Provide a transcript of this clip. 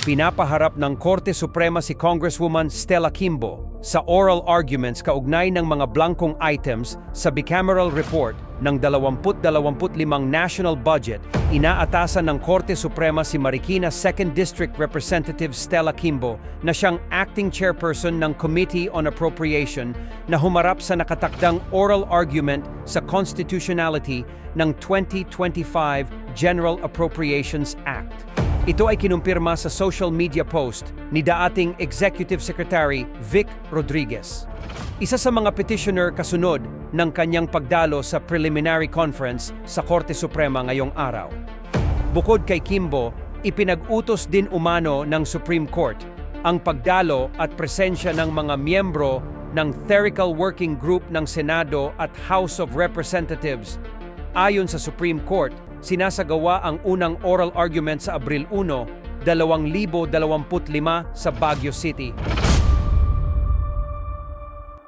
Pinapaharap ng Korte Suprema si Congresswoman Stella Kimbo sa oral arguments kaugnay ng mga blankong items sa bicameral report ng 2025 national budget. Inaatasan ng Korte Suprema si Marikina 2nd District Representative Stella Kimbo na siyang acting chairperson ng Committee on Appropriation na humarap sa nakatakdang oral argument sa constitutionality ng 2025 General Appropriations Act. Ito ay kinumpirma sa social media post ni dating Executive Secretary Vic Rodriguez. Isa sa mga petitioner kasunod ng kanyang pagdalo sa preliminary conference sa Korte Suprema ngayong araw. Bukod kay Kimbo, ipinag-utos din umano ng Supreme Court ang pagdalo at presensya ng mga miyembro ng Clerical Working Group ng Senado at House of Representatives. Ayon sa Supreme Court, sinasagawa ang unang oral argument sa Abril 1, 2025 sa Baguio City.